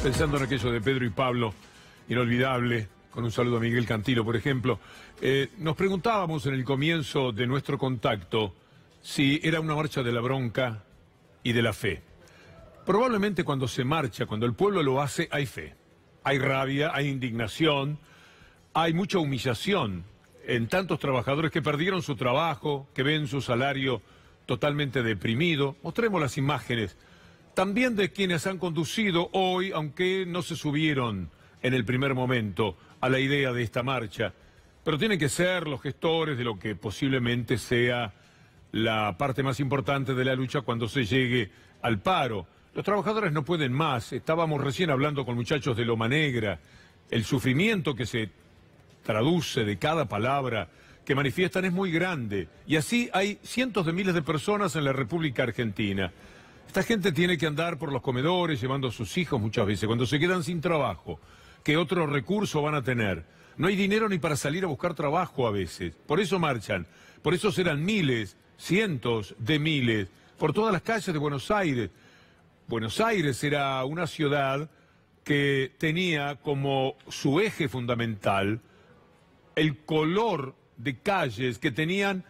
Pensando en aquello de Pedro y Pablo, inolvidable, con un saludo a Miguel Cantilo, por ejemplo, nos preguntábamos en el comienzo de nuestro contacto si era una marcha de la bronca y de la fe. Probablemente cuando se marcha, cuando el pueblo lo hace, hay fe. Hay rabia, hay indignación, hay mucha humillación en tantos trabajadores que perdieron su trabajo, que ven su salario totalmente deprimido. Mostremos las imágenes también de quienes han conducido hoy, aunque no se subieron en el primer momento a la idea de esta marcha, pero tienen que ser los gestores de lo que posiblemente sea la parte más importante de la lucha cuando se llegue al paro. Los trabajadores no pueden más. Estábamos recién hablando con muchachos de Loma Negra, el sufrimiento que se traduce de cada palabra que manifiestan es muy grande, y así hay cientos de miles de personas en la República Argentina. Esta gente tiene que andar por los comedores llevando a sus hijos muchas veces, cuando se quedan sin trabajo. ¿Qué otro recurso van a tener? No hay dinero ni para salir a buscar trabajo a veces. Por eso marchan, por eso serán miles, cientos de miles, por todas las calles de Buenos Aires. Buenos Aires era una ciudad que tenía como su eje fundamental el color de calles que tenían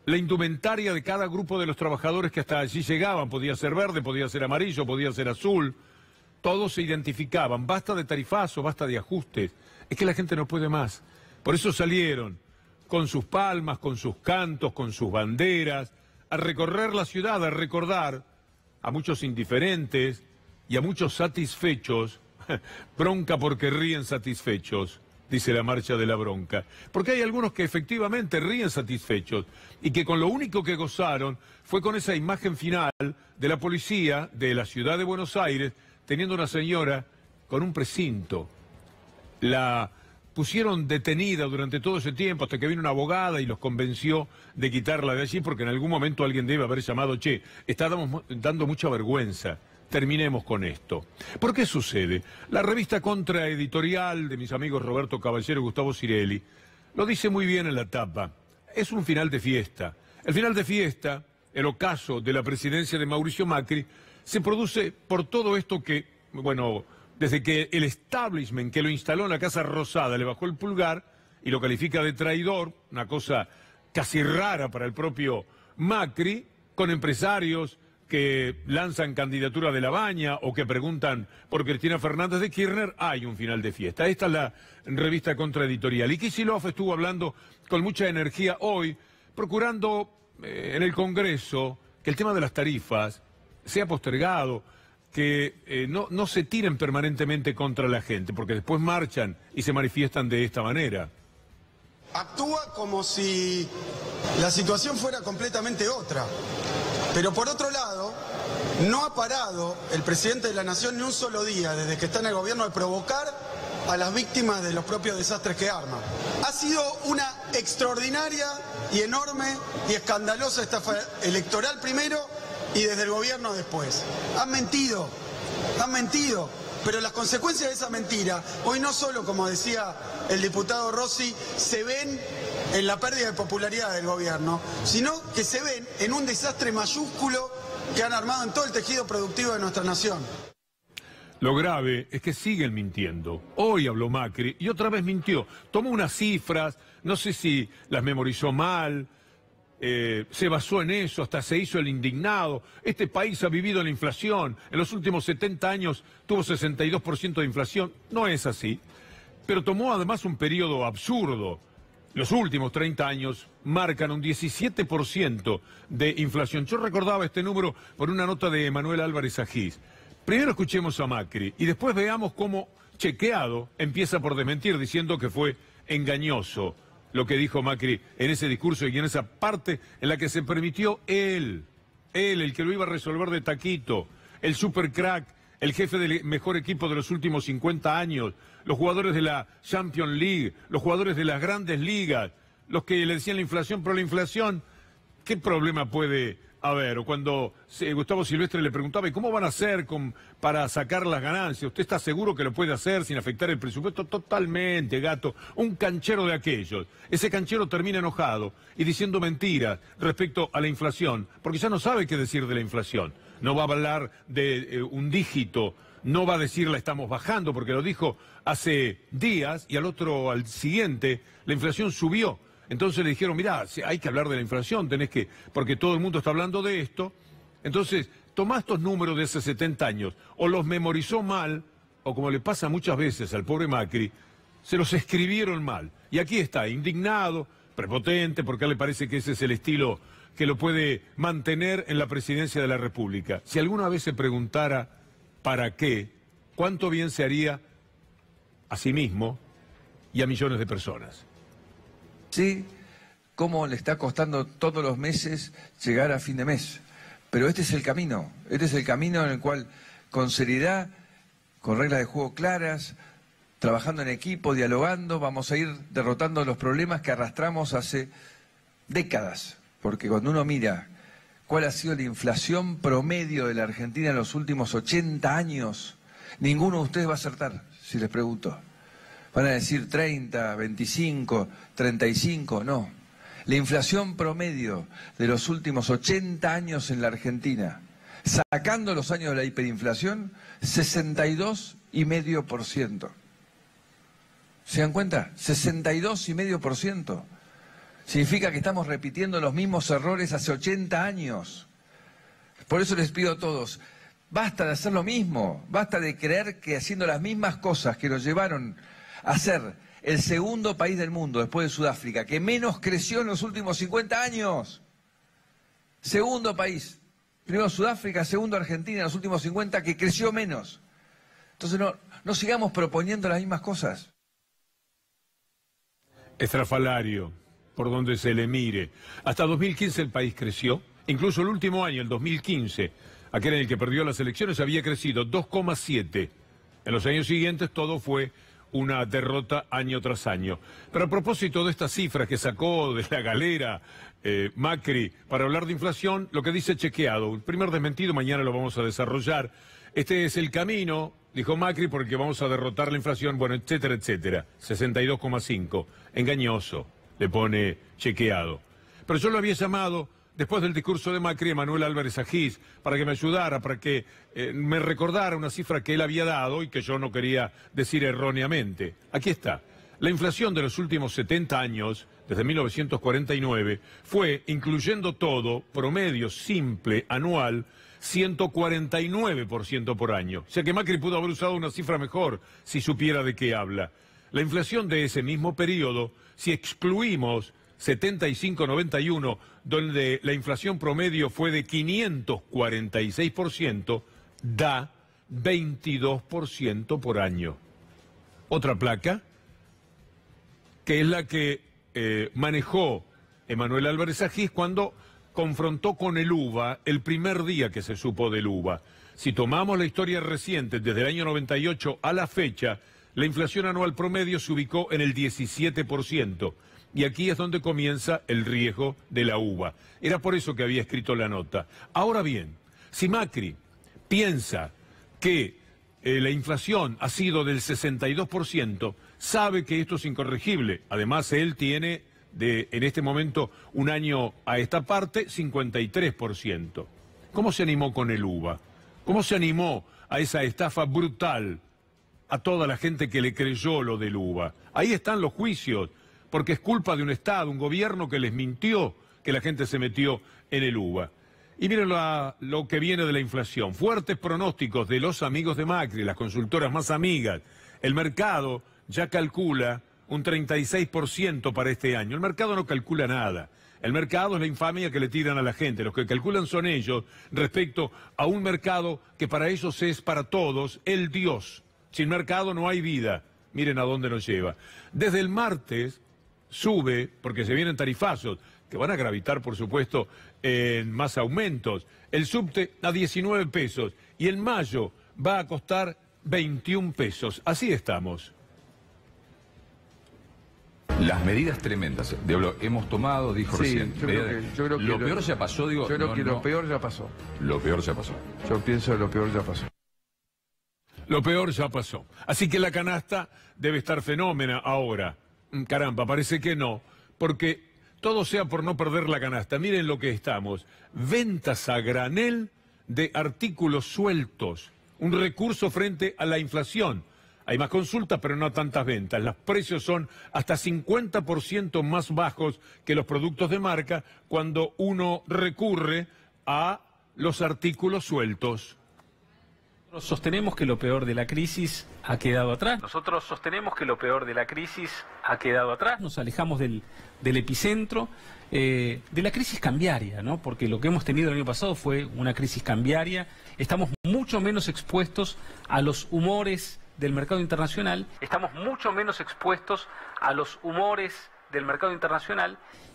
la indumentaria de cada grupo de los trabajadores que hasta allí llegaban. Podía ser verde, podía ser amarillo, podía ser azul. Todos se identificaban. Basta de tarifazo, basta de ajustes. Es que la gente no puede más. Por eso salieron con sus palmas, con sus cantos, con sus banderas, a recorrer la ciudad, a recordar a muchos indiferentes y a muchos satisfechos. Bronca porque ríen satisfechos, dice la marcha de la bronca. Porque hay algunos que efectivamente ríen satisfechos y que con lo único que gozaron fue con esa imagen final de la policía de la ciudad de Buenos Aires teniendo una señora con un precinto. La pusieron detenida durante todo ese tiempo hasta que vino una abogada y los convenció de quitarla de allí, porque en algún momento alguien debe haber llamado: che, está dando mucha vergüenza. Terminemos con esto. ¿Por qué sucede? La revista Contraeditorial de mis amigos Roberto Caballero y Gustavo Cirelli lo dice muy bien en la tapa. Es un final de fiesta. El final de fiesta, el ocaso de la presidencia de Mauricio Macri, se produce por todo esto que, bueno, desde que el establishment que lo instaló en la Casa Rosada le bajó el pulgar y lo califica de traidor, una cosa casi rara para el propio Macri, con empresarios que lanzan candidatura de la Baña o que preguntan por Cristina Fernández de Kirchner, hay un final de fiesta. Esta es la revista Contraeditorial. Y Kicillof estuvo hablando con mucha energía hoy, procurando en el Congreso que el tema de las tarifas sea postergado, que no se tiren permanentemente contra la gente, porque después marchan y se manifiestan de esta manera. Actúa como si la situación fuera completamente otra. Pero por otro lado, no ha parado el presidente de la Nación ni un solo día desde que está en el gobierno de provocar a las víctimas de los propios desastres que arma. Ha sido una extraordinaria y enorme y escandalosa estafa electoral primero y desde el gobierno después. Han mentido, pero las consecuencias de esa mentira, hoy no solo, como decía el diputado Rossi, se ven en la pérdida de popularidad del gobierno, sino que se ven en un desastre mayúsculo que han armado en todo el tejido productivo de nuestra nación. Lo grave es que siguen mintiendo. Hoy habló Macri y otra vez mintió. Tomó unas cifras, no sé si las memorizó mal, se basó en eso, hasta se hizo el indignado. Este país ha vivido la inflación. En los últimos 70 años tuvo 62% de inflación. No es así. Pero tomó además un periodo absurdo. Los últimos 30 años marcan un 17% de inflación. Yo recordaba este número por una nota de Manuel Álvarez Agís. Primero escuchemos a Macri y después veamos cómo Chequeado empieza por desmentir diciendo que fue engañoso lo que dijo Macri en ese discurso y en esa parte en la que se permitió él, el que lo iba a resolver de taquito, el super crack, el jefe del mejor equipo de los últimos 50 años, los jugadores de la Champions League, los jugadores de las grandes ligas, los que le decían la inflación, pero la inflación, ¿qué problema puede haber? O cuando Gustavo Silvestre le preguntaba, ¿y cómo van a hacer para sacar las ganancias? ¿Usted está seguro que lo puede hacer sin afectar el presupuesto? Totalmente, gato. Un canchero de aquellos. Ese canchero termina enojado y diciendo mentiras respecto a la inflación, porque ya no sabe qué decir de la inflación. No va a hablar de un dígito no va a decir la estamos bajando, porque lo dijo hace días y al siguiente, la inflación subió. Entonces le dijeron, mirá, hay que hablar de la inflación, porque todo el mundo está hablando de esto. Entonces, tomá estos números de hace 70 años, o los memorizó mal, o como le pasa muchas veces al pobre Macri, se los escribieron mal. Y aquí está, indignado, prepotente, porque a él le parece que ese es el estilo que lo puede mantener en la presidencia de la República. Si alguna vez se preguntara para qué, cuánto bien se haría a sí mismo y a millones de personas. Sí, cómo le está costando todos los meses llegar a fin de mes. Pero este es el camino en el cual, con seriedad, con reglas de juego claras, trabajando en equipo, dialogando, vamos a ir derrotando los problemas que arrastramos hace décadas. Porque cuando uno mira cuál ha sido la inflación promedio de la Argentina en los últimos 80 años, ninguno de ustedes va a acertar, si les pregunto. Van a decir 30, 25, 35, no. La inflación promedio de los últimos 80 años en la Argentina, sacando los años de la hiperinflación, 62,5%. ¿Se dan cuenta? 62,5%. Significa que estamos repitiendo los mismos errores hace 80 años. Por eso les pido a todos, basta de hacer lo mismo, basta de creer que haciendo las mismas cosas que nos llevaron a ser el segundo país del mundo, después de Sudáfrica, que menos creció en los últimos 50 años. Segundo país. Primero Sudáfrica, segundo Argentina en los últimos 50, que creció menos. Entonces no sigamos proponiendo las mismas cosas. Estrafalario, por donde se le mire. Hasta 2015 el país creció, incluso el último año, el 2015, aquel en el que perdió las elecciones, había crecido 2,7. En los años siguientes todo fue una derrota año tras año. Pero a propósito de estas cifras que sacó de la galera Macri para hablar de inflación, lo que dice Chequeado, el primer desmentido, mañana lo vamos a desarrollar. Este es el camino, dijo Macri, porque vamos a derrotar la inflación, bueno, etcétera, etcétera. 62,5. Engañoso, le pone Chequeado. Pero yo lo había llamado, después del discurso de Macri, Manuel Álvarez Agis, para que me ayudara, para que me recordara una cifra que él había dado y que yo no quería decir erróneamente. Aquí está. La inflación de los últimos 70 años, desde 1949, fue, incluyendo todo, promedio simple anual, 149% por año. O sea que Macri pudo haber usado una cifra mejor si supiera de qué habla. La inflación de ese mismo periodo, si excluimos 75-91, donde la inflación promedio fue de 546%, da 22% por año. Otra placa, que es la que manejó Emanuel Álvarez Agis cuando confrontó con el UVA el primer día que se supo del UVA. Si tomamos la historia reciente, desde el año 98 a la fecha, la inflación anual promedio se ubicó en el 17%. Y aquí es donde comienza el riesgo de la uva. Era por eso que había escrito la nota. Ahora bien, si Macri piensa que la inflación ha sido del 62%, sabe que esto es incorregible. Además, él tiene en este momento, un año a esta parte, 53%. ¿Cómo se animó con el UVA? ¿Cómo se animó a esa estafa brutal a toda la gente que le creyó lo del UVA? Ahí están los juicios, porque es culpa de un Estado, un gobierno que les mintió que la gente se metió en el UVA. Y miren lo que viene de la inflación. Fuertes pronósticos de los amigos de Macri, las consultoras más amigas. El mercado ya calcula un 36% para este año. El mercado no calcula nada. El mercado es la infamia que le tiran a la gente. Los que calculan son ellos respecto a un mercado que para ellos es para todos el Dios. Sin mercado no hay vida. Miren a dónde nos lleva. Desde el martes sube, porque se vienen tarifazos, que van a gravitar, por supuesto, en más aumentos. El subte a 19 pesos y en mayo va a costar 21 pesos. Así estamos. Las medidas tremendas, hemos tomado, dijo recién. Yo creo que lo peor ya pasó, digo. Yo creo que lo peor ya pasó. Lo peor ya pasó. Yo pienso que lo peor ya pasó. Lo peor ya pasó. Así que la canasta debe estar fenómena ahora. Caramba, parece que no, porque todo sea por no perder la canasta. Miren lo que estamos. Ventas a granel de artículos sueltos, un recurso frente a la inflación. Hay más consultas, pero no tantas ventas. Los precios son hasta 50% más bajos que los productos de marca cuando uno recurre a los artículos sueltos. Nosotros sostenemos que lo peor de la crisis ha quedado atrás. Nos alejamos del epicentro, de la crisis cambiaria, ¿no? Porque lo que hemos tenido el año pasado fue una crisis cambiaria. Estamos mucho menos expuestos a los humores del mercado internacional.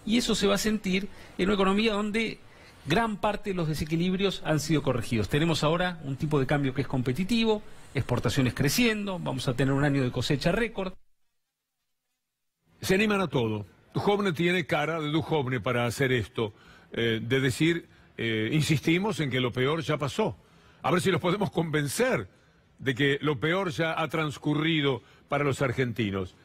Y eso se va a sentir en una economía donde gran parte de los desequilibrios han sido corregidos. Tenemos ahora un tipo de cambio que es competitivo, exportaciones creciendo, vamos a tener un año de cosecha récord. Se animan a todo. Duhovne tiene cara de Duhovne para hacer esto, de decir, insistimos en que lo peor ya pasó. A ver si los podemos convencer de que lo peor ya ha transcurrido para los argentinos.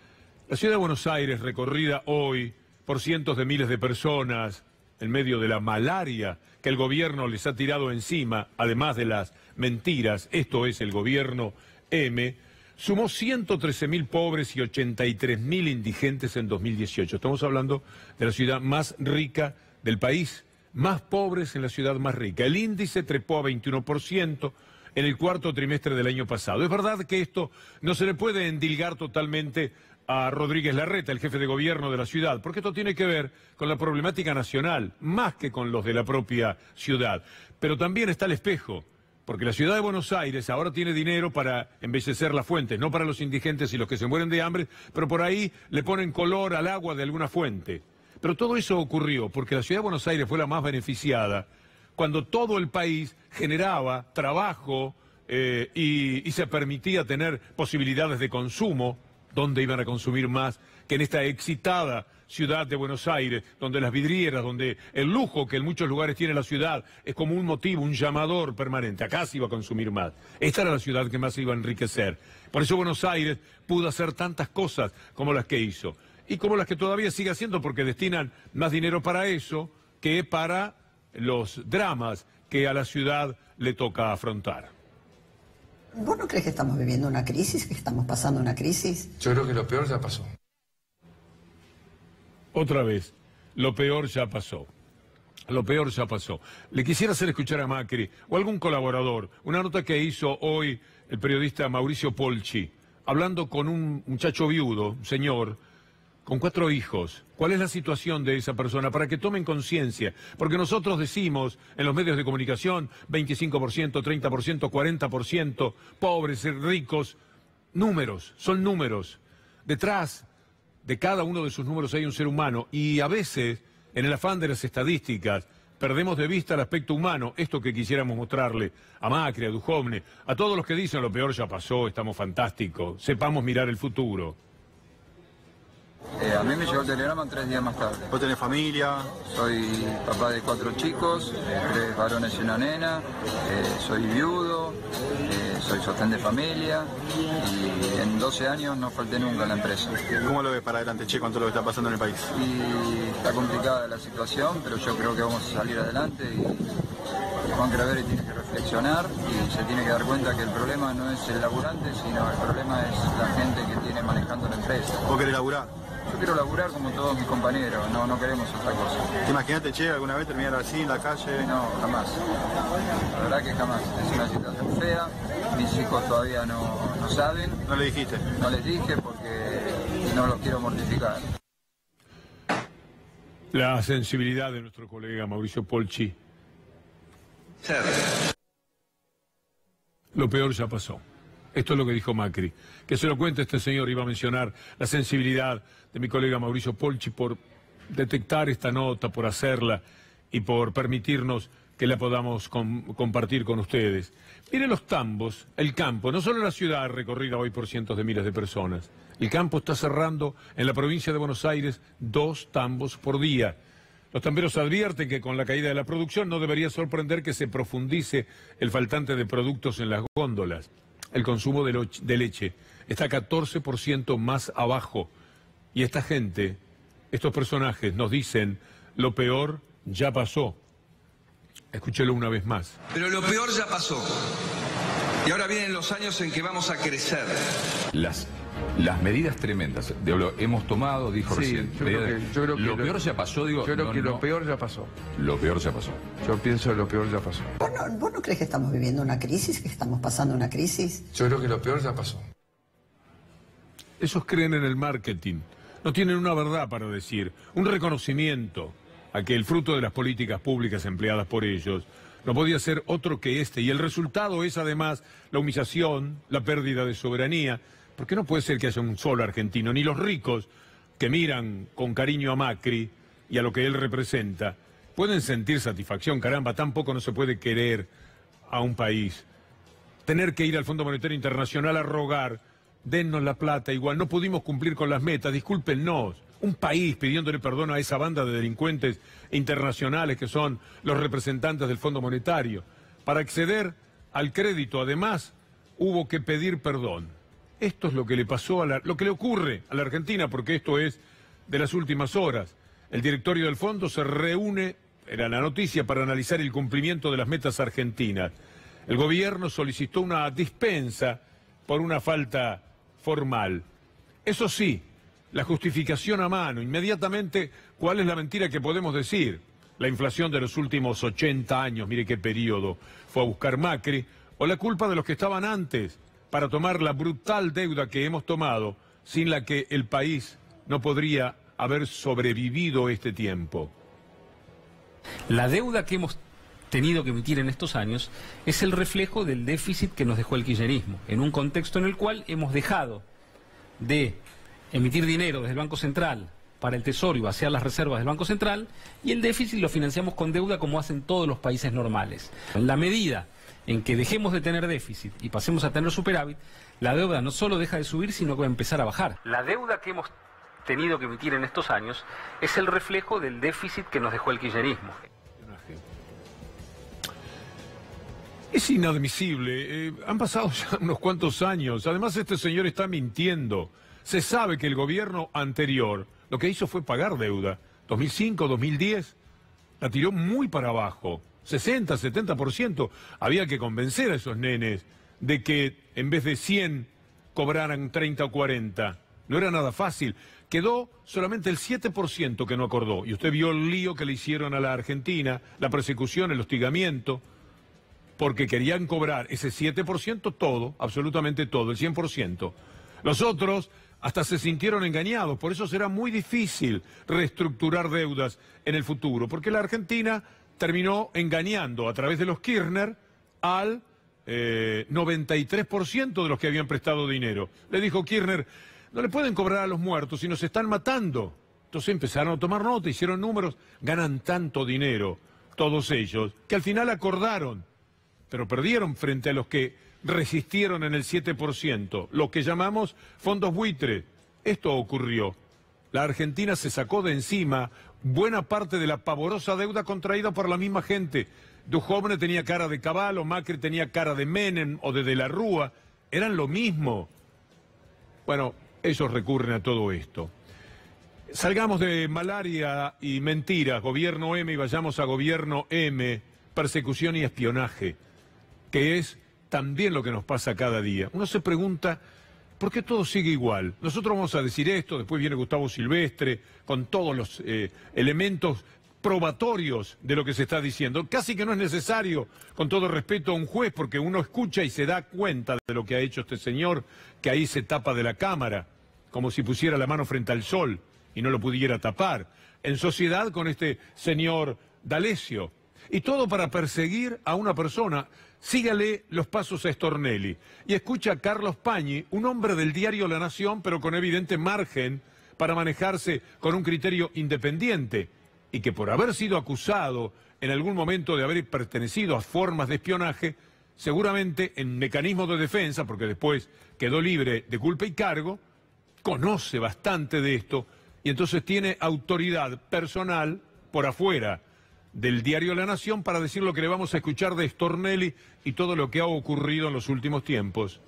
La ciudad de Buenos Aires, recorrida hoy por cientos de miles de personas, en medio de la malaria que el gobierno les ha tirado encima, además de las mentiras, esto es el gobierno M, sumó 113.000 pobres y 83.000 indigentes en 2018. Estamos hablando de la ciudad más rica del país, más pobres en la ciudad más rica. El índice trepó a 21% en el cuarto trimestre del año pasado. Es verdad que esto no se le puede endilgar totalmente a Rodríguez Larreta, el jefe de gobierno de la ciudad, porque esto tiene que ver con la problemática nacional, más que con los de la propia ciudad. Pero también está el espejo, porque la ciudad de Buenos Aires ahora tiene dinero para embellecer las fuentes, no para los indigentes y los que se mueren de hambre, pero por ahí le ponen color al agua de alguna fuente. Pero todo eso ocurrió porque la ciudad de Buenos Aires fue la más beneficiada cuando todo el país generaba trabajo y se permitía tener posibilidades de consumo. ¿Dónde iban a consumir más que en esta excitada ciudad de Buenos Aires, donde las vidrieras, donde el lujo que en muchos lugares tiene la ciudad es como un motivo, un llamador permanente? Acá se iba a consumir más. Esta era la ciudad que más se iba a enriquecer. Por eso Buenos Aires pudo hacer tantas cosas como las que hizo. Y como las que todavía sigue haciendo, porque destinan más dinero para eso que para los dramas que a la ciudad le toca afrontar. ¿Vos no crees que estamos viviendo una crisis, que estamos pasando una crisis? Yo creo que lo peor ya pasó. Otra vez, lo peor ya pasó. Lo peor ya pasó. Le quisiera hacer escuchar a Macri o algún colaborador una nota que hizo hoy el periodista Mauricio Polchi, hablando con un muchacho viudo, un señor, con 4 hijos. ¿Cuál es la situación de esa persona? Para que tomen conciencia. Porque nosotros decimos en los medios de comunicación 25%, 30%, 40%, pobres, ricos. Números, son números. Detrás de cada uno de esos números hay un ser humano. Y a veces, en el afán de las estadísticas, perdemos de vista el aspecto humano. Esto que quisiéramos mostrarle a Macri, a Duhovne, a todos los que dicen lo peor ya pasó, estamos fantásticos, sepamos mirar el futuro. A mí me llegó el telegrama 3 días más tarde. ¿Vos tenés familia? Soy papá de 4 chicos, 3 varones y una nena, soy viudo, soy sostén de familia y en 12 años no falté nunca en la empresa. ¿Cómo lo ves para adelante, che, con todo lo que está pasando en el país? Y está complicada la situación, pero yo creo que vamos a salir adelante y Juan Craveri tiene que reflexionar y se tiene que dar cuenta que el problema no es el laburante, sino el problema es la gente que tiene manejando la empresa. ¿Vos querés laburar? Yo quiero laburar como todos mis compañeros, no queremos otra cosa. Imagínate, che, alguna vez terminar así en la calle. No, jamás. La verdad que jamás. Es una situación fea. Mis hijos todavía no saben. ¿No le dijiste? No les dije porque no los quiero mortificar. La sensibilidad de nuestro colega Mauricio Polchi. Lo peor ya pasó. Esto es lo que dijo Macri. Que se lo cuente este señor. Iba a mencionar la sensibilidad de mi colega Mauricio Polchi por detectar esta nota, por hacerla y por permitirnos que la podamos compartir con ustedes. Miren los tambos, el campo, no solo la ciudad recorrida hoy por cientos de miles de personas. El campo está cerrando en la provincia de Buenos Aires 2 tambos por día. Los tamberos advierten que con la caída de la producción no debería sorprender que se profundice el faltante de productos en las góndolas. El consumo de leche está 14% más abajo. Y esta gente, estos personajes nos dicen, lo peor ya pasó. Escúchelo una vez más. Pero lo peor ya pasó. Y ahora vienen los años en que vamos a crecer. Las medidas tremendas, hemos tomado, dijo recién. Yo creo que lo peor ya pasó, digo. Yo creo que lo peor ya pasó. Lo peor ya pasó. Yo pienso que lo peor ya pasó. ¿Vos no crees que estamos viviendo una crisis, que estamos pasando una crisis? Yo creo que lo peor ya pasó. Esos creen en el marketing. No tienen una verdad para decir, un reconocimiento a que el fruto de las políticas públicas empleadas por ellos no podía ser otro que este. Y el resultado es además la humillación, la pérdida de soberanía. Porque no puede ser que haya un solo argentino, ni los ricos que miran con cariño a Macri y a lo que él representa, pueden sentir satisfacción. Caramba, tampoco no se puede querer a un país. Tener que ir al Fondo Monetario Internacional a rogar, dennos la plata, igual no pudimos cumplir con las metas, discúlpennos. Un país pidiéndole perdón a esa banda de delincuentes internacionales que son los representantes del Fondo Monetario. Para acceder al crédito, además, hubo que pedir perdón. Esto es lo que le pasó lo que le ocurre a la Argentina, porque esto es de las últimas horas. El directorio del fondo se reúne, era la noticia, para analizar el cumplimiento de las metas argentinas. El gobierno solicitó una dispensa por una falta formal. Eso sí, la justificación a mano. Inmediatamente, ¿cuál es la mentira que podemos decir? La inflación de los últimos 80 años, mire qué periodo fue a buscar Macri, o la culpa de los que estaban antes, para tomar la brutal deuda que hemos tomado, sin la que el país no podría haber sobrevivido este tiempo. La deuda que hemos tenido que emitir en estos años es el reflejo del déficit que nos dejó el kirchnerismo, en un contexto en el cual hemos dejado de emitir dinero desde el Banco Central para el Tesoro y vaciar las reservas del Banco Central, y el déficit lo financiamos con deuda como hacen todos los países normales. En la medida en que dejemos de tener déficit y pasemos a tener superávit, la deuda no solo deja de subir, sino que va a empezar a bajar. La deuda que hemos tenido que emitir en estos años es el reflejo del déficit que nos dejó el kirchnerismo. Es inadmisible. Han pasado ya unos cuantos años. Además, este señor está mintiendo. Se sabe que el gobierno anterior lo que hizo fue pagar deuda. 2005, 2010, la tiró muy para abajo. 60, 70%. Había que convencer a esos nenes de que en vez de 100 cobraran 30 o 40. No era nada fácil. Quedó solamente el 7% que no acordó. Y usted vio el lío que le hicieron a la Argentina, la persecución, el hostigamiento, porque querían cobrar ese 7% todo, absolutamente todo, el 100%. Los otros hasta se sintieron engañados. Por eso será muy difícil reestructurar deudas en el futuro, porque la Argentina terminó engañando a través de los Kirchner al 93% de los que habían prestado dinero. Le dijo Kirchner, no le pueden cobrar a los muertos si nos están matando. Entonces empezaron a tomar nota, hicieron números, ganan tanto dinero todos ellos, que al final acordaron, pero perdieron frente a los que resistieron en el 7%, lo que llamamos fondos buitre. Esto ocurrió. La Argentina se sacó de encima buena parte de la pavorosa deuda contraída por la misma gente. Duhovne tenía cara de Cavallo, Macri tenía cara de Menem o de la Rúa. Eran lo mismo. Bueno, ellos recurren a todo esto. Salgamos de malaria y mentiras, gobierno M, y vayamos a gobierno M, persecución y espionaje, que es también lo que nos pasa cada día. Uno se pregunta, ¿por qué todo sigue igual? Nosotros vamos a decir esto, después viene Gustavo Silvestre, con todos los elementos probatorios de lo que se está diciendo. Casi que no es necesario, con todo respeto, un juez, porque uno escucha y se da cuenta de lo que ha hecho este señor, que ahí se tapa de la cámara, como si pusiera la mano frente al sol y no lo pudiera tapar, en sociedad con este señor D'Alessio. Y todo para perseguir a una persona. Sígale los pasos a Stornelli y escucha a Carlos Pañi, un hombre del diario La Nación, pero con evidente margen para manejarse con un criterio independiente, y que por haber sido acusado en algún momento de haber pertenecido a formas de espionaje, seguramente en mecanismos de defensa, porque después quedó libre de culpa y cargo, conoce bastante de esto y entonces tiene autoridad personal por afuera del diario La Nación para decir lo que le vamos a escuchar de Stornelli y todo lo que ha ocurrido en los últimos tiempos.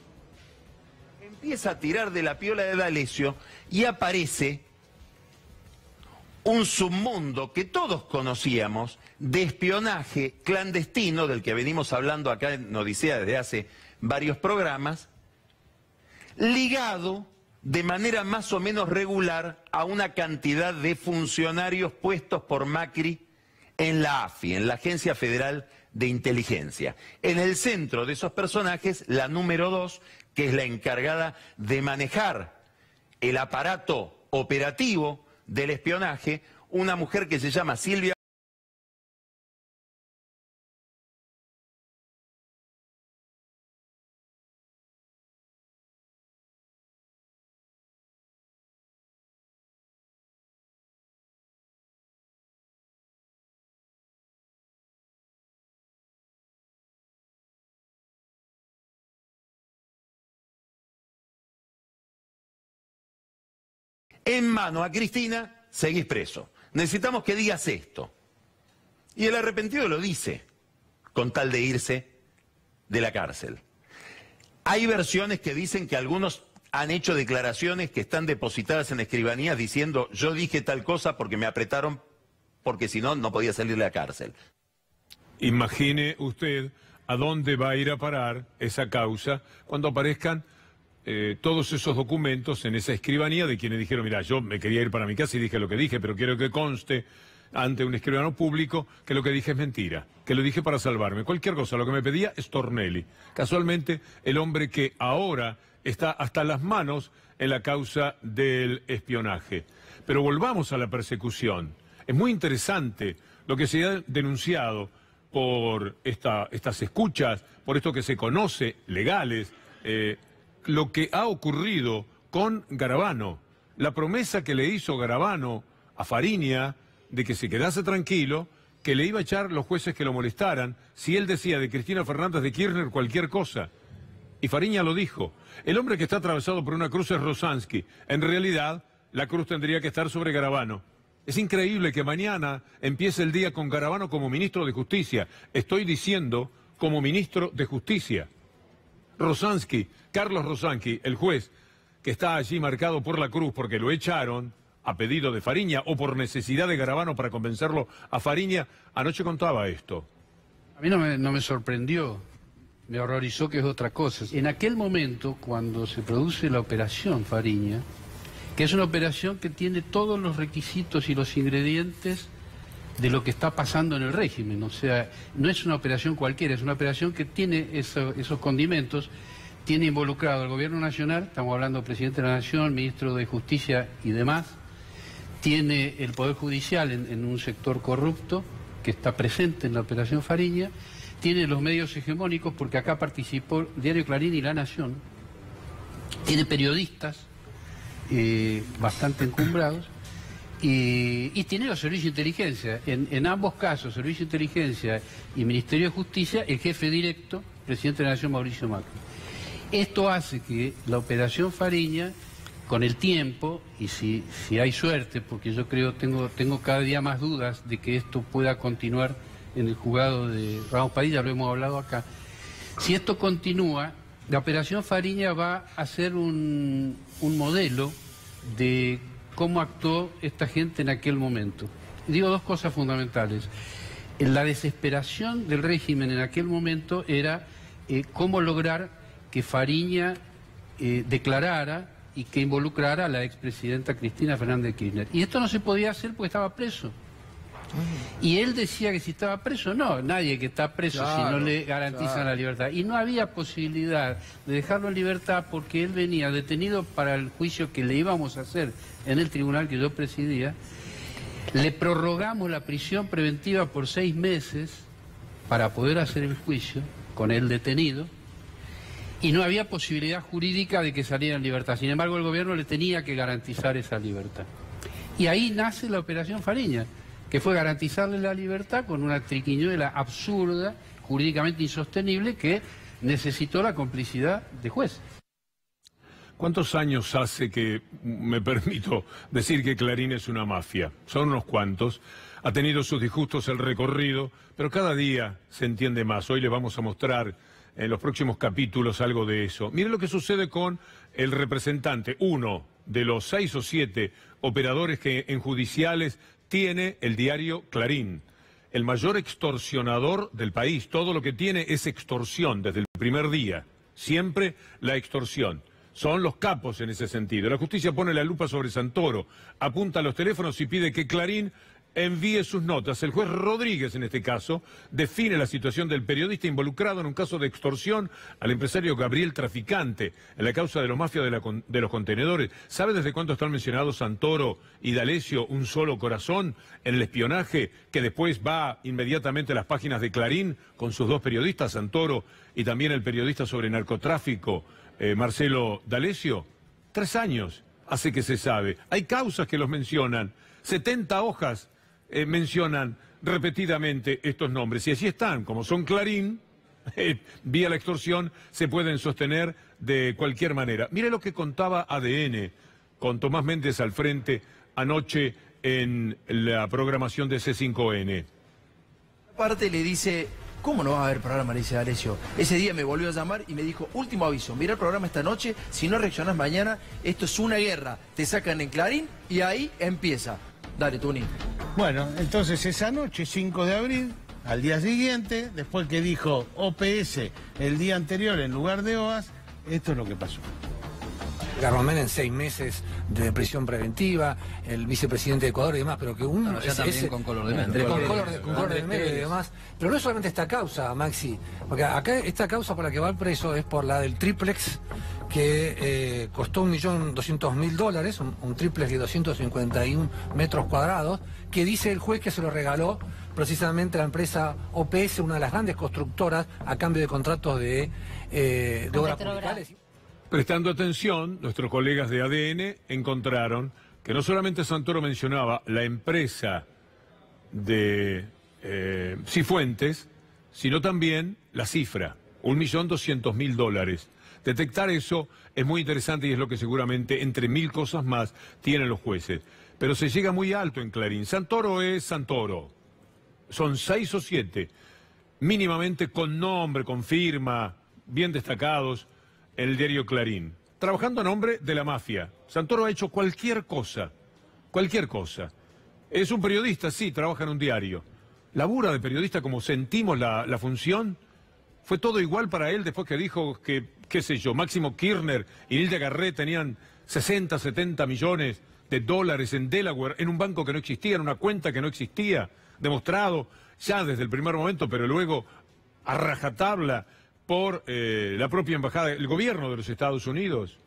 Empieza a tirar de la piola de D'Alessio y aparece un submundo que todos conocíamos de espionaje clandestino, del que venimos hablando acá en Odisea desde hace varios programas, ligado de manera más o menos regular a una cantidad de funcionarios puestos por Macri en la AFI, en la Agencia Federal de Inteligencia. En el centro de esos personajes, la número 2, que es la encargada de manejar el aparato operativo del espionaje, una mujer que se llama Silvia. En mano a Cristina, seguís preso. Necesitamos que digas esto. Y el arrepentido lo dice, con tal de irse de la cárcel. Hay versiones que dicen que algunos han hecho declaraciones que están depositadas en escribanías diciendo yo dije tal cosa porque me apretaron, porque si no, no podía salir de la cárcel. Imagine usted a dónde va a ir a parar esa causa cuando aparezcan todos esos documentos en esa escribanía de quienes dijeron, mira, yo me quería ir para mi casa y dije lo que dije, pero quiero que conste ante un escribano público que lo que dije es mentira, que lo dije para salvarme. Cualquier cosa, lo que me pedía es Stornelli. Casualmente, el hombre que ahora está hasta las manos en la causa del espionaje. Pero volvamos a la persecución. Es muy interesante lo que se ha denunciado por estas escuchas, por esto que se conoce, legales, lo que ha ocurrido con Garabano, la promesa que le hizo Garabano a Fariña de que se quedase tranquilo, que le iba a echar los jueces que lo molestaran si él decía de Cristina Fernández de Kirchner cualquier cosa. Y Fariña lo dijo. El hombre que está atravesado por una cruz es Rosansky. En realidad, la cruz tendría que estar sobre Garabano. Es increíble que mañana empiece el día con Garabano como ministro de Justicia. Estoy diciendo como ministro de Justicia. Rosansky, Carlos Rosansky, el juez que está allí marcado por la cruz porque lo echaron a pedido de Fariña o por necesidad de Garabano para convencerlo a Fariña, anoche contaba esto. A mí no me sorprendió, me horrorizó, que es otra cosa. En aquel momento, cuando se produce la operación Fariña, que es una operación que tiene todos los requisitos y los ingredientes de lo que está pasando en el régimen, o sea, no es una operación cualquiera, es una operación que tiene esos condimentos, tiene involucrado al Gobierno Nacional, estamos hablando del Presidente de la Nación, Ministro de Justicia y demás, tiene el Poder Judicial en un sector corrupto que está presente en la operación Fariña, tiene los medios hegemónicos porque acá participó el Diario Clarín y La Nación, tiene periodistas bastante encumbrados, y tiene los servicios de inteligencia. En ambos casos, Servicio de Inteligencia y Ministerio de Justicia, el jefe directo, Presidente de la Nación, Mauricio Macri. Esto hace que la operación Fariña, con el tiempo, y si hay suerte, porque yo creo, tengo cada día más dudas de que esto pueda continuar en el juzgado de Ramos Padilla, lo hemos hablado acá, si esto continúa, la operación Fariña va a ser un modelo de cómo actuó esta gente en aquel momento. Digo dos cosas fundamentales. La desesperación del régimen en aquel momento era cómo lograr que Fariña declarara y que involucrara a la expresidenta Cristina Fernández de Kirchner. Y esto no se podía hacer porque estaba preso. Y él decía que si estaba preso, no, nadie que está preso si no le garantizan la libertad. Y no había posibilidad de dejarlo en libertad porque él venía detenido para el juicio que le íbamos a hacer en el tribunal que yo presidía. Le prorrogamos la prisión preventiva por 6 meses para poder hacer el juicio con él detenido y no había posibilidad jurídica de que saliera en libertad. Sin embargo, el gobierno le tenía que garantizar esa libertad. Y ahí nace la operación Fariña, que fue garantizarle la libertad con una triquiñuela absurda, jurídicamente insostenible, que necesitó la complicidad de jueces. ¿Cuántos años hace que, me permito decir que Clarín es una mafia? Son unos cuantos. Ha tenido sus disgustos el recorrido, pero cada día se entiende más. Hoy le vamos a mostrar en los próximos capítulos algo de eso. Mire lo que sucede con el representante, uno de los 6 o 7 operadores que en judiciales tiene el diario Clarín, el mayor extorsionador del país. Todo lo que tiene es extorsión desde el primer día. siempre la extorsión. Son los capos en ese sentido. La justicia pone la lupa sobre Santoro, apunta a los teléfonos y pide que Clarín envíe sus notas. El juez Rodríguez, en este caso, define la situación del periodista involucrado en un caso de extorsión al empresario Gabriel Traficante en la causa de los mafias de los contenedores. ¿Sabe desde cuándo están mencionados Santoro y D'Alessio, un solo corazón, en el espionaje que después va inmediatamente a las páginas de Clarín con sus dos periodistas, Santoro y también el periodista sobre narcotráfico, Marcelo D'Alessio? 3 años hace que se sabe. Hay causas que los mencionan. 70 hojas mencionan repetidamente estos nombres. Y así están, como son Clarín, vía la extorsión, se pueden sostener de cualquier manera. Mire lo que contaba ADN con Tomás Méndez al frente anoche en la programación de C5N. Aparte le dice, ¿cómo no va a haber programa? Le dice D'Alessio. Ese día me volvió a llamar y me dijo, último aviso, mira el programa esta noche, si no reaccionás mañana, esto es una guerra. Te sacan en Clarín y ahí empieza. Dale, Tuni. Bueno, entonces esa noche, 5 de abril, al día siguiente, después que dijo OPS el día anterior en lugar de OAS, esto es lo que pasó. Garromen en 6 meses de prisión preventiva, el vicepresidente de Ecuador y demás, pero que uno... Bueno, ya también con color de medio. Con color de medio y demás. Pero no es solamente esta causa, Maxi, porque acá esta causa por la que va al preso es por la del triplex, que costó $1.200.000, un triplex de 251 metros cuadrados, que dice el juez que se lo regaló precisamente a la empresa OPS, una de las grandes constructoras, a cambio de contratos de obras públicas. Prestando atención, nuestros colegas de ADN encontraron que no solamente Santoro mencionaba la empresa de Cifuentes, sino también la cifra, $1.200.000. Detectar eso es muy interesante y es lo que seguramente, entre 1000 cosas más, tienen los jueces. Pero se llega muy alto en Clarín. Santoro es Santoro. Son 6 o 7, mínimamente con nombre, con firma, bien destacados en el diario Clarín, trabajando a nombre de la mafia. Santoro ha hecho cualquier cosa, cualquier cosa. Es un periodista, sí, trabaja en un diario. Labura de periodista como sentimos la función. Fue todo igual para él después que dijo que, qué sé yo, Máximo Kirchner y Nilda Garré tenían 60, 70 millones de dólares en Delaware, en un banco que no existía, en una cuenta que no existía, demostrado ya desde el primer momento, pero luego a rajatabla por la propia embajada, el gobierno de los Estados Unidos.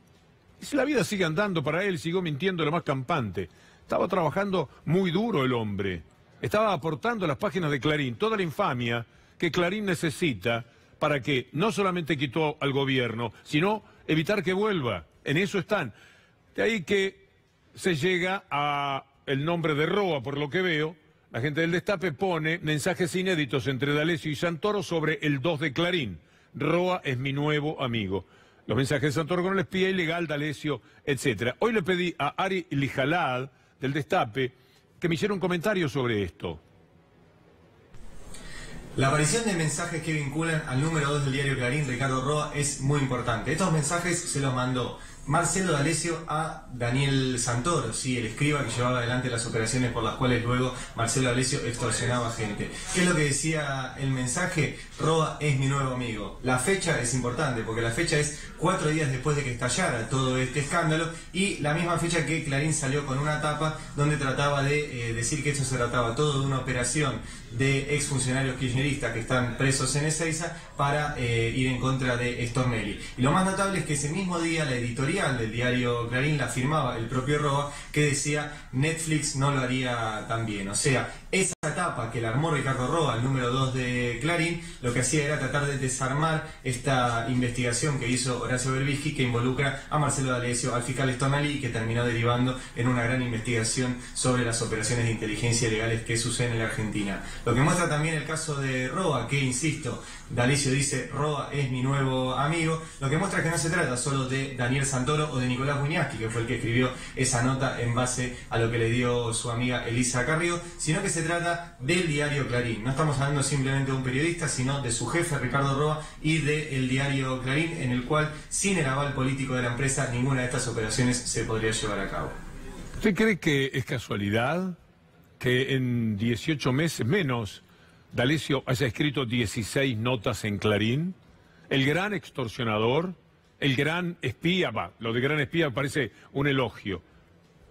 Y si la vida sigue andando para él, siguió mintiendo lo más campante. Estaba trabajando muy duro el hombre. Estaba aportando a las páginas de Clarín toda la infamia que Clarín necesita para que no solamente quitó al gobierno, sino evitar que vuelva. En eso están. De ahí que se llega a el nombre de Roa, por lo que veo. La gente del Destape pone mensajes inéditos entre D'Alessio y Santoro sobre el 2 de Clarín. Roa es mi nuevo amigo. Los mensajes de Santoro con el espía ilegal, D'Alessio, etc. Hoy le pedí a Ari Lijalad, del Destape, que me hiciera un comentario sobre esto. La aparición de mensajes que vinculan al número 2 del diario Clarín, Ricardo Roa, es muy importante. Estos mensajes se los mandó Marcelo D'Alessio a Daniel Santoro, sí, el escriba que llevaba adelante las operaciones por las cuales luego Marcelo D'Alessio extorsionaba gente. ¿Qué es lo que decía el mensaje? Roa es mi nuevo amigo. La fecha es importante porque la fecha es 4 días después de que estallara todo este escándalo y la misma fecha que Clarín salió con una tapa donde trataba de decir que esto se trataba todo de una operación de exfuncionarios kirchneristas que están presos en Ezeiza para ir en contra de Stornelli. Y lo más notable es que ese mismo día la editorial del diario Clarín la firmaba el propio Roa, que decía Netflix no lo haría tan bien. O sea, esa etapa que la armó Ricardo Roa, el número 2 de Clarín, lo que hacía era tratar de desarmar esta investigación que hizo Horacio Berbisky, que involucra a Marcelo D'Alessio, al fiscal Stornelli, y que terminó derivando en una gran investigación sobre las operaciones de inteligencia ilegales que suceden en la Argentina. Lo que muestra también el caso de Roa, que insisto, D'Alessio dice Roa es mi nuevo amigo, lo que muestra que no se trata solo de Daniel Santoro o de Nicolás Wiñaski, que fue el que escribió esa nota en base a lo que le dio su amiga Elisa Carrió, sino que se trata del diario Clarín. No estamos hablando simplemente de un periodista, sino de su jefe Ricardo Roa y del diario Clarín, en el cual sin el aval político de la empresa ninguna de estas operaciones se podría llevar a cabo. ¿Usted cree que es casualidad que en 18 meses menos D'Alessio haya escrito 16 notas en Clarín? el gran extorsionador, el gran espía, lo de gran espía me parece un elogio.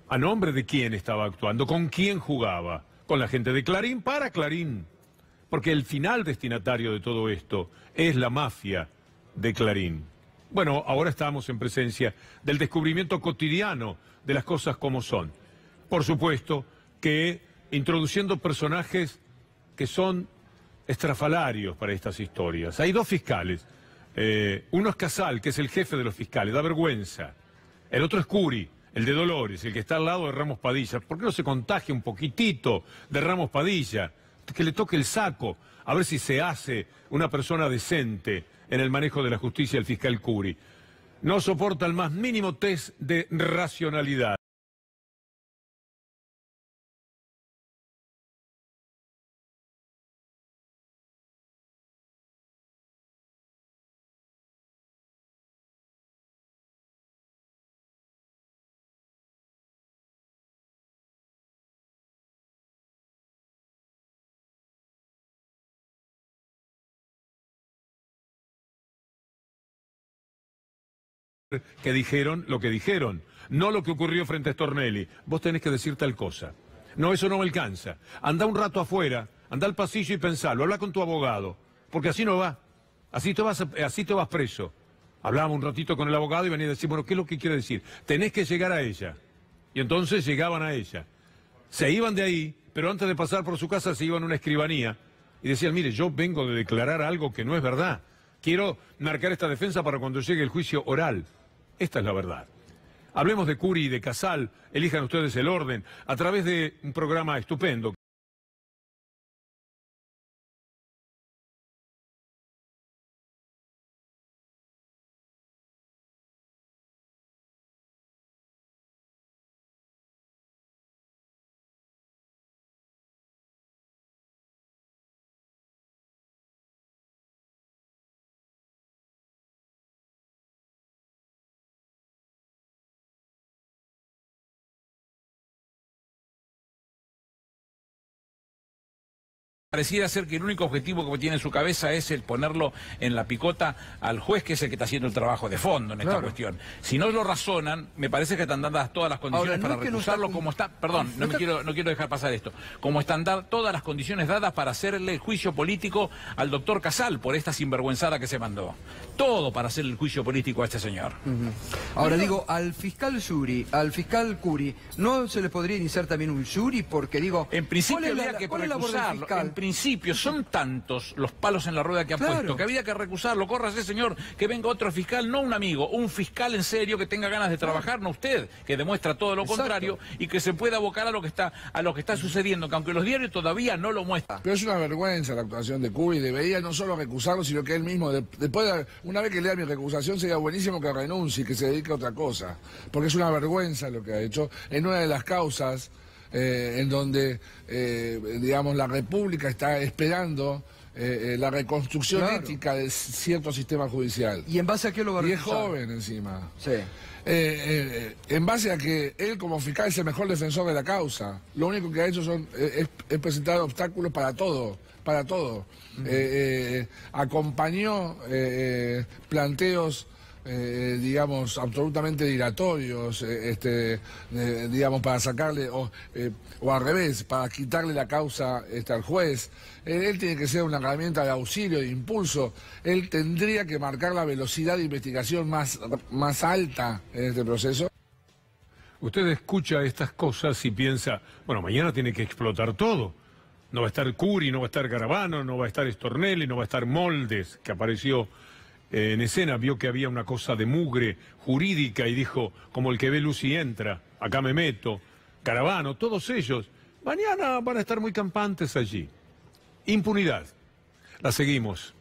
¿A nombre de quién estaba actuando? ¿Con quién jugaba? Con la gente de Clarín para Clarín. Porque el final destinatario de todo esto es la mafia de Clarín. Bueno, ahora estamos en presencia del descubrimiento cotidiano de las cosas como son. Por supuesto que introduciendo personajes que son estrafalarios para estas historias. Hay dos fiscales. Uno es Casal, que es el jefe de los fiscales, da vergüenza. El otro es Curi, el de Dolores, el que está al lado de Ramos Padilla. ¿Por qué no se contagia un poquitito de Ramos Padilla? Que le toque el saco, a ver si se hace una persona decente en el manejo de la justicia el fiscal Curi. No soporta el más mínimo test de racionalidad. Que dijeron lo que dijeron, no lo que ocurrió frente a Stornelli. Vos tenés que decir tal cosa. No, eso no me alcanza. Anda un rato afuera, anda al pasillo y pensalo, habla con tu abogado, porque así no va. Así te vas preso. Hablábamos un ratito con el abogado y venía a decir, bueno, ¿qué es lo que quiere decir? Tenés que llegar a ella. Y entonces llegaban a ella. Se iban de ahí, pero antes de pasar por su casa se iban a una escribanía y decían, mire, yo vengo de declarar algo que no es verdad. Quiero marcar esta defensa para cuando llegue el juicio oral. Esta es la verdad. Hablemos de Curi y de Casal, elijan ustedes el orden, a través de un programa estupendo. Pareciera ser que el único objetivo que tiene en su cabeza es el ponerlo en la picota al juez, que es el que está haciendo el trabajo de fondo en esta cuestión. Si no lo razonan, me parece que están dadas todas las condiciones para recusarlo como está... Perdón, no quiero dejar pasar esto. Como están todas las condiciones dadas para hacerle el juicio político al doctor Casal por esta sinvergüenzada que se mandó. Todo para hacer el juicio político a este señor. Ahora digo, al fiscal Curi, ¿no se le podría iniciar también un jury? Porque digo... En principio había que recusarlo. En principio son tantos los palos en la rueda que ha puesto que había que recusarlo. Córrase, señor, que venga otro fiscal, no un amigo, un fiscal en serio que tenga ganas de trabajar, no usted, que demuestra todo lo contrario y que se pueda abocar a lo que está sucediendo, que aunque los diarios todavía no lo muestran. Pero es una vergüenza la actuación de Curi. Debería no solo recusarlo, sino que él mismo, una vez que lea mi recusación, sería buenísimo que renuncie y que se dedique a otra cosa. Porque es una vergüenza lo que ha hecho en una de las causas en donde, digamos, la República está esperando la reconstrucción ética de cierto sistema judicial. ¿Y en base a qué lo va a recusar? Y es joven encima. Sí. En base a que él como fiscal es el mejor defensor de la causa. Lo único que ha hecho es presentar obstáculos para todo. Acompañó planteos digamos, absolutamente dilatorios, digamos, para sacarle, o al revés, para quitarle la causa al juez. Él tiene que ser una herramienta de auxilio, de impulso. Él tendría que marcar la velocidad de investigación más alta en este proceso. Usted escucha estas cosas y piensa, bueno, mañana tiene que explotar todo. No va a estar Curi, no va a estar Garabano, no va a estar Stornelli, no va a estar Moldes, que apareció en escena, vio que había una cosa de mugre jurídica y dijo, como el que ve luz y entra, acá me meto. Garabano, todos ellos, mañana van a estar muy campantes allí. Impunidad. La seguimos.